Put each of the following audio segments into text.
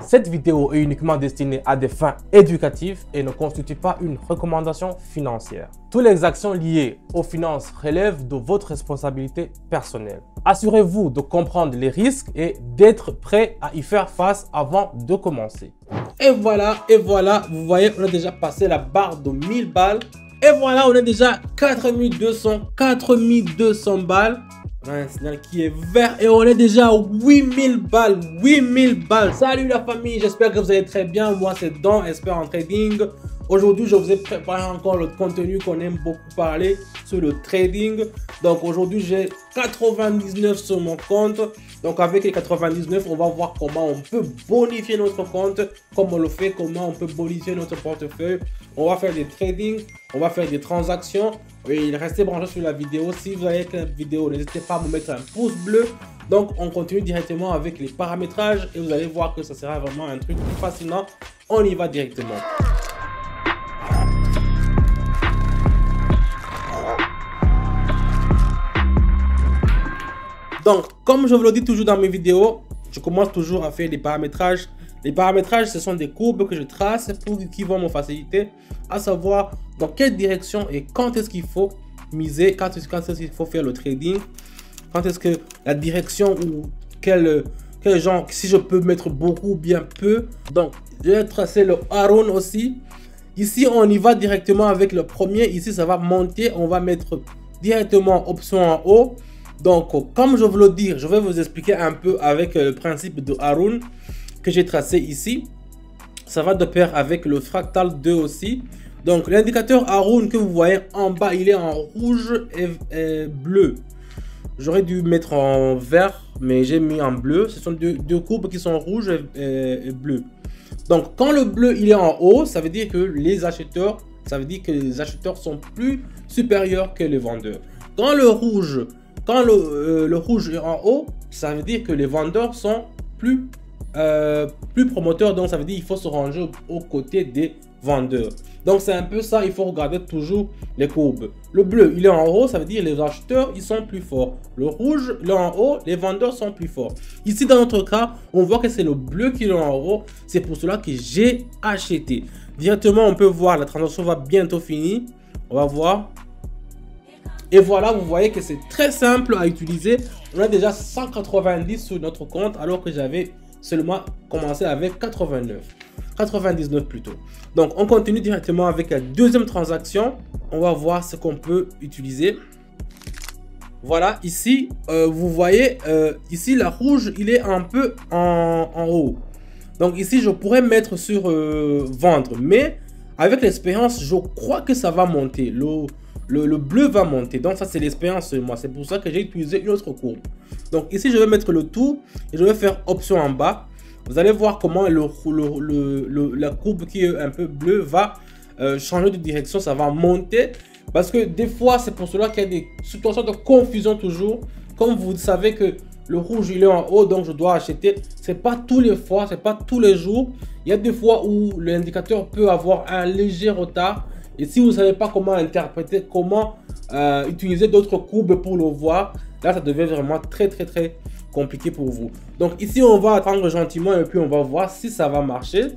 Cette vidéo est uniquement destinée à des fins éducatives et ne constitue pas une recommandation financière. Toutes les actions liées aux finances relèvent de votre responsabilité personnelle. Assurez-vous de comprendre les risques et d'être prêt à y faire face avant de commencer. Et voilà, vous voyez, on a déjà passé la barre de 1000 balles. Et voilà, on est déjà 4200 balles. On a un signal qui est vert et on est déjà à 8000 balles. 8000 balles. Salut la famille, j'espère que vous allez très bien. Moi, c'est Don, expert en trading. Aujourd'hui, je vous ai préparé encore le contenu qu'on aime beaucoup parler sur le trading. Donc aujourd'hui, j'ai 99 sur mon compte. Donc avec les 99, on va voir comment on peut bonifier notre compte, comme on le fait, comment on peut bonifier notre portefeuille. On va faire des trading, on va faire des transactions. Et restez branchés sur la vidéo. Si vous avez aimé la vidéo, n'hésitez pas à me mettre un pouce bleu. Donc on continue directement avec les paramétrages et vous allez voir que ça sera vraiment un truc fascinant. On y va directement. Donc, comme je vous le dis toujours dans mes vidéos, je commence toujours à faire des paramétrages. Les paramétrages, ce sont des courbes que je trace qui vont me faciliter à savoir dans quelle direction et quand est-ce qu'il faut miser, quand est-ce qu'il faut faire le trading, quand est-ce que la direction ou quel genre, si je peux mettre beaucoup ou bien peu. Donc, je vais tracer le Haroun aussi. Ici, on y va directement avec le premier. Ici, ça va monter. On va mettre directement option en haut. Donc, comme je vous le dis, je vais vous expliquer un peu avec le principe de Haroun que j'ai tracé ici. Ça va de pair avec le fractal 2 aussi. Donc, l'indicateur Haroun que vous voyez en bas, il est en rouge et bleu. J'aurais dû mettre en vert, mais j'ai mis en bleu. Ce sont deux courbes qui sont rouges et bleu. Donc, quand le bleu il est en haut, ça veut dire que les acheteurs, sont plus supérieurs que les vendeurs. Quand le rouge est en haut, ça veut dire que les vendeurs sont plus promoteurs. Donc, ça veut dire qu'il faut se ranger aux côtés des vendeurs. Donc, c'est un peu ça. Il faut regarder toujours les courbes. Le bleu, il est en haut. Ça veut dire que les acheteurs, ils sont plus forts. Le rouge, il est en haut. Les vendeurs sont plus forts. Ici, dans notre cas, on voit que c'est le bleu qui est en haut. C'est pour cela que j'ai acheté. Directement, on peut voir la transaction va bientôt finir. On va voir. Et voilà, vous voyez que c'est très simple à utiliser. On a déjà 190 sur notre compte alors que j'avais seulement commencé avec 99 plutôt. Donc, on continue directement avec la deuxième transaction. On va voir ce qu'on peut utiliser. Voilà, ici, vous voyez, ici, la rouge, il est un peu en haut. Donc, ici, je pourrais mettre sur vendre. Mais avec l'expérience, je crois que ça va monter. Le bleu va monter. Donc, ça, c'est l'expérience moi. C'est pour ça que j'ai utilisé une autre courbe. Donc, ici, je vais mettre le tout et je vais faire option en bas. Vous allez voir comment la courbe qui est un peu bleue va changer de direction. Ça va monter. Parce que des fois, c'est pour cela qu'il y a des situations de confusion toujours. Comme vous savez que le rouge, il est en haut, donc je dois acheter. C'est pas tous les fois, c'est pas tous les jours. Il y a des fois où l'indicateur peut avoir un léger retard. Et si vous ne savez pas comment interpréter, comment utiliser d'autres courbes pour le voir, là, ça devient vraiment très compliqué pour vous. Donc ici, on va attendre gentiment et puis on va voir si ça va marcher.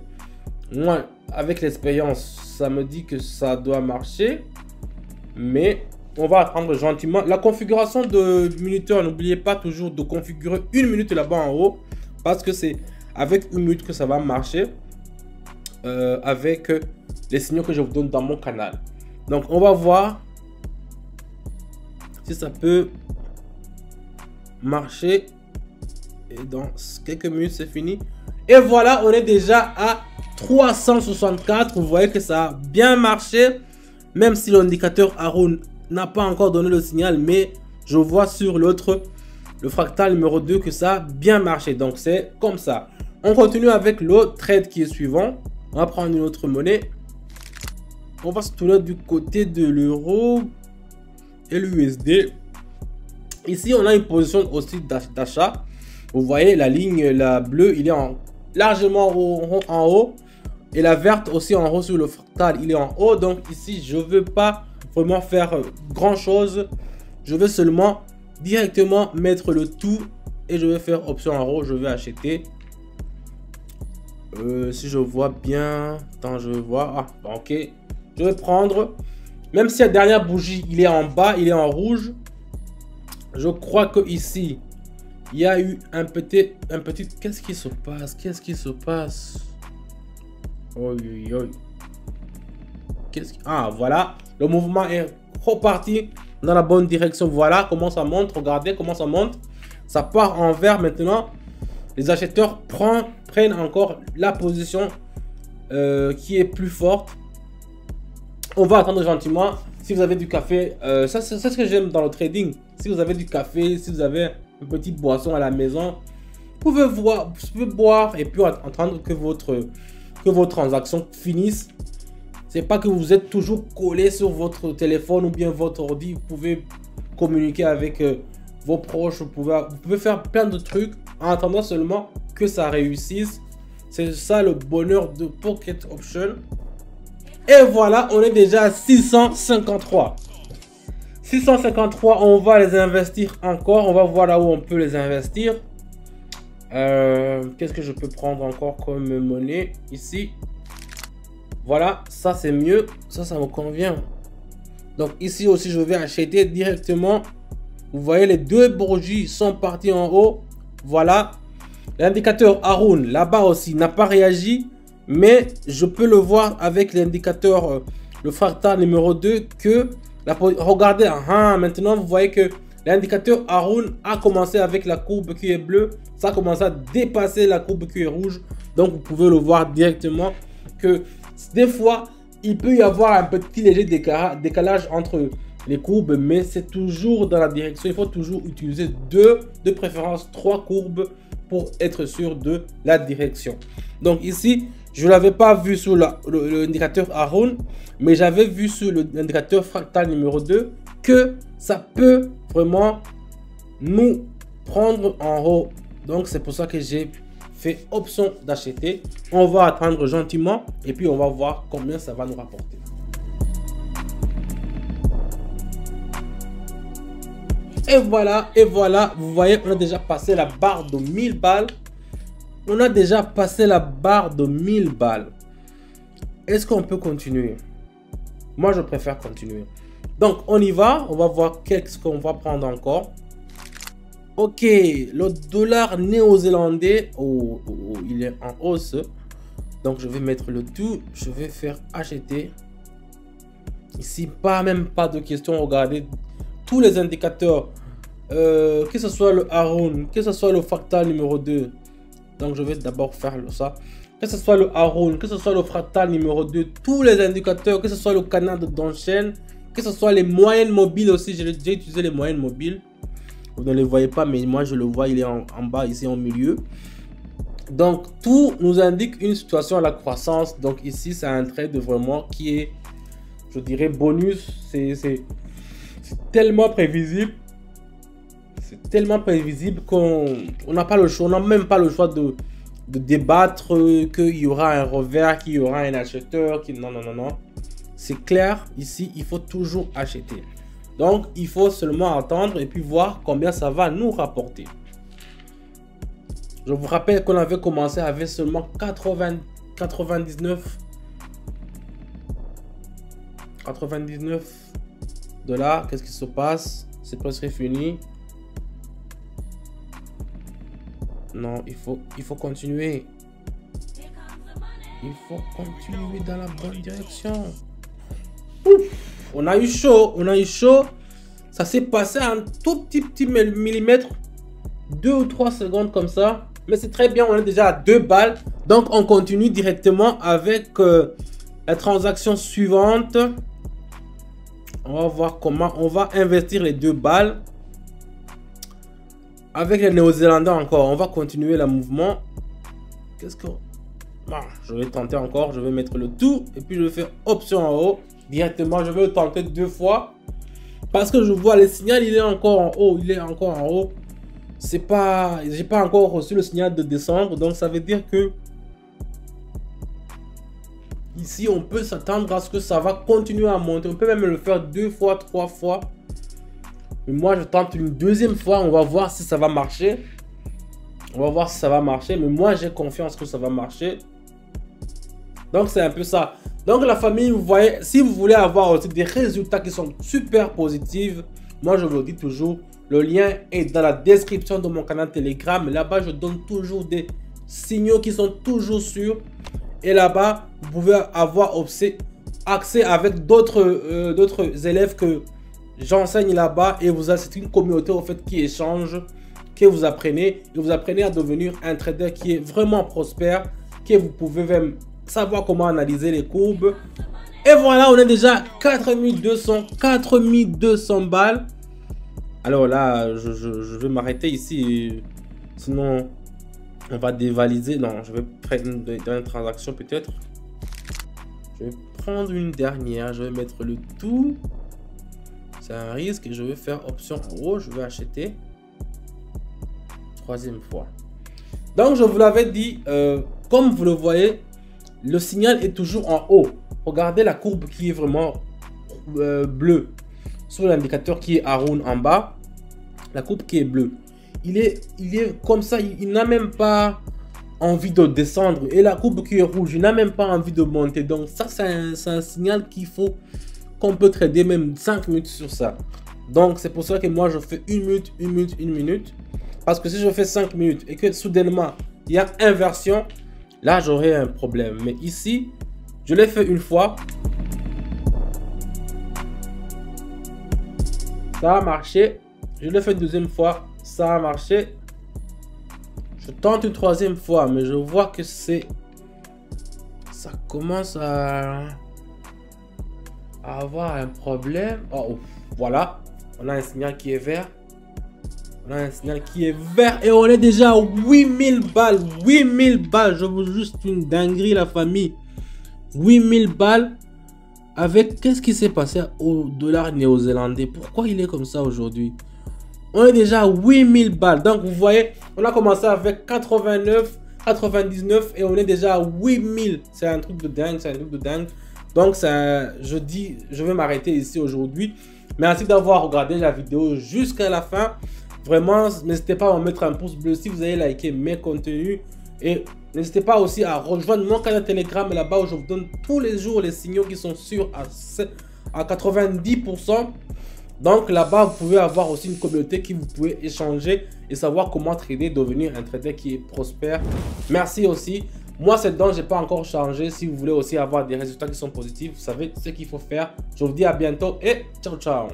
Moi, avec l'expérience, ça me dit que ça doit marcher. Mais on va attendre gentiment. La configuration de minuteur, n'oubliez pas toujours de configurer une minute là-bas en haut. Parce que c'est avec une minute que ça va marcher. Avec les signaux que je vous donne dans mon canal. Donc, on va voir si ça peut marcher. Et dans quelques minutes, c'est fini. Et voilà, on est déjà à 364. Vous voyez que ça a bien marché. Même si l'indicateur Haroun n'a pas encore donné le signal. Mais je vois sur l'autre, le fractal numéro 2, que ça a bien marché. Donc, c'est comme ça. On continue avec le trade qui est suivant. On va prendre une autre monnaie. On va se tourner du côté de l'euro et l'USD. Ici, on a une position aussi d'achat. Vous voyez, la ligne, la bleue, il est largement en haut. Et la verte aussi en haut sur le fractal, il est en haut. Donc ici, je ne veux pas vraiment faire grand chose. Je vais seulement directement mettre le tout. Et je vais faire option en haut. Je vais acheter. Si je vois bien, attends, je vois. Ah, ok. Je vais prendre. Même si la dernière bougie, il est en bas, il est en rouge. Je crois que ici, il y a eu un petit. Qu'est-ce qui se passe? Qu'est-ce qui se passe? Oh, ah, voilà. Le mouvement est reparti dans la bonne direction. Voilà comment ça monte. Regardez comment ça monte. Ça part en vert maintenant. Les acheteurs prennent encore la position qui est plus forte. On va attendre gentiment. Si vous avez du café, ça c'est ce que j'aime dans le trading. Si vous avez du café, si vous avez une petite boisson à la maison, vous pouvez boire et puis attendre que vos transactions finissent. C'est pas que vous êtes toujours collé sur votre téléphone ou bien votre ordi. Vous pouvez communiquer avec vos proches. Vous pouvez faire plein de trucs en attendant seulement que ça réussisse. C'est ça le bonheur de Pocket Option. Et voilà, on est déjà à 653. 653, on va les investir encore. On va voir là où on peut les investir. Qu'est-ce que je peux prendre encore comme monnaie ici? Voilà, ça c'est mieux. Ça me convient. Donc ici aussi, je vais acheter directement. Vous voyez, les deux bougies sont partis en haut. Voilà. L'indicateur Haroun, là-bas aussi, n'a pas réagi. Mais je peux le voir avec l'indicateur, le fractal numéro 2, que... regardez, maintenant vous voyez que l'indicateur Haroun a commencé avec la courbe qui est bleue. Ça a commencé à dépasser la courbe qui est rouge. Donc vous pouvez le voir directement que des fois, il peut y avoir un petit léger décalage entre les courbes. Mais c'est toujours dans la direction. Il faut toujours utiliser de préférence 3 courbes pour être sûr de la direction. Donc ici, je ne l'avais pas vu sur l'indicateur Haroun, mais j'avais vu sur l'indicateur fractal numéro 2 que ça peut vraiment nous prendre en haut. Donc c'est pour ça que j'ai fait option d'acheter. On va attendre gentiment et puis on va voir combien ça va nous rapporter. Et voilà, vous voyez, on a déjà passé la barre de 1000 balles. On a déjà passé la barre de 1000 balles. Est-ce qu'on peut continuer? Moi, je préfère continuer. Donc, on y va. On va voir qu'est-ce qu'on va prendre encore. Ok, le dollar néo-zélandais. Oh, il est en hausse. Donc, je vais mettre le tout. Je vais faire acheter. Ici, même pas de question. Regardez tous les indicateurs. Que ce soit le Haroun, que ce soit le fractal numéro 2. Donc, je vais d'abord faire ça. Que ce soit le Haroun, que ce soit le fractal numéro 2, tous les indicateurs, que ce soit le canal d'enchaîne, que ce soit les moyennes mobiles aussi. J'ai utilisé les moyennes mobiles. Vous ne les voyez pas, mais moi, je le vois. Il est en bas, ici, en milieu. Donc, tout nous indique une situation à la croissance. Donc, ici, c'est un trade vraiment qui est, je dirais, bonus. C'est tellement prévisible. C'est tellement prévisible qu'on n'a pas le choix. On n'a même pas le choix de débattre qu'il y aura un revers, qu'il y aura un acheteur. Non. C'est clair. Ici, il faut toujours acheter. Donc, il faut seulement attendre et puis voir combien ça va nous rapporter. Je vous rappelle qu'on avait commencé avec seulement 99 $. Qu'est-ce qui se passe? C'est presque fini. Non, il faut continuer. Il faut continuer dans la bonne direction. Ouf, on a eu chaud. Ça s'est passé un tout petit millimètre. 2 ou 3 secondes comme ça. Mais c'est très bien, on est déjà à 2 balles. Donc, on continue directement avec la transaction suivante. On va voir comment on va investir les 2 balles. Avec les Néo-Zélandais encore, on va continuer le mouvement. Qu'est-ce que... je vais tenter encore, je vais mettre le tout. Et puis je vais faire option en haut. Directement, je vais le tenter 2 fois. Parce que je vois le signal, il est encore en haut. C'est pas... J'ai pas encore reçu le signal de descendre. Donc ça veut dire que... Ici, on peut s'attendre à ce que ça va continuer à monter. On peut même le faire 2 fois, 3 fois. Mais moi, je tente une deuxième fois. On va voir si ça va marcher. Mais moi, j'ai confiance que ça va marcher. Donc c'est un peu ça. Donc la famille, vous voyez, si vous voulez avoir aussi des résultats qui sont super positifs, moi je vous le dis toujours, le lien est dans la description de mon canal Telegram. Là-bas, je donne toujours des signaux qui sont toujours sûrs. Et là-bas, vous pouvez avoir accès avec d'autres élèves que j'enseigne là-bas. Et c'est une communauté au fait qui échange, que vous apprenez. Et vous apprenez à devenir un trader qui est vraiment prospère, que vous pouvez même savoir comment analyser les courbes. Et voilà, on est déjà 4200 balles. Alors là, je vais m'arrêter ici. Sinon, on va dévaliser. Non, je vais prendre une dernière transaction peut-être. Je vais prendre une dernière. Je vais mettre le tout. C'est un risque. Je vais faire option en haut. Je vais acheter. Troisième fois. Donc, je vous l'avais dit. Comme vous le voyez, le signal est toujours en haut. Regardez la courbe qui est vraiment bleue. Sur l'indicateur qui est Haroun en bas, la courbe qui est bleue. Il est comme ça, il n'a même pas envie de descendre. Et la courbe qui est rouge, il n'a même pas envie de monter. Donc ça, c'est un signal qu'on peut trader même 5 minutes sur ça. Donc c'est pour ça que moi, je fais 1 minute, 1 minute, 1 minute. Parce que si je fais 5 minutes et que soudainement, il y a inversion, là, j'aurai un problème. Mais ici, je l'ai fait une fois. Ça a marché. Je l'ai fait une deuxième fois. Ça a marché. Je tente une troisième fois. Mais je vois que ça commence à avoir un problème. Oh, voilà. On a un signal qui est vert. On a un signal qui est vert. Et on est déjà à 8000 balles. 8000 balles. Je vous juste une dinguerie, la famille. 8000 balles. Avec, qu'est-ce qui s'est passé au dollar néo-zélandais? Pourquoi il est comme ça aujourd'hui? On est déjà à 8000 balles. Donc, vous voyez, on a commencé avec 89, 99 et on est déjà à 8000. C'est un truc de dingue, c'est un truc de dingue. Donc, je vais m'arrêter ici aujourd'hui. Merci d'avoir regardé la vidéo jusqu'à la fin. Vraiment, n'hésitez pas à me mettre un pouce bleu si vous avez liké mes contenus. Et n'hésitez pas aussi à rejoindre mon canal Telegram là-bas où je vous donne tous les jours les signaux qui sont sûrs à 90%. Donc là-bas, vous pouvez avoir aussi une communauté qui vous pouvez échanger et savoir comment trader, devenir un trader qui est prospère. Merci aussi. Moi, c'est donc, je n'ai pas encore changé. Si vous voulez aussi avoir des résultats qui sont positifs, vous savez ce qu'il faut faire. Je vous dis à bientôt et ciao, ciao.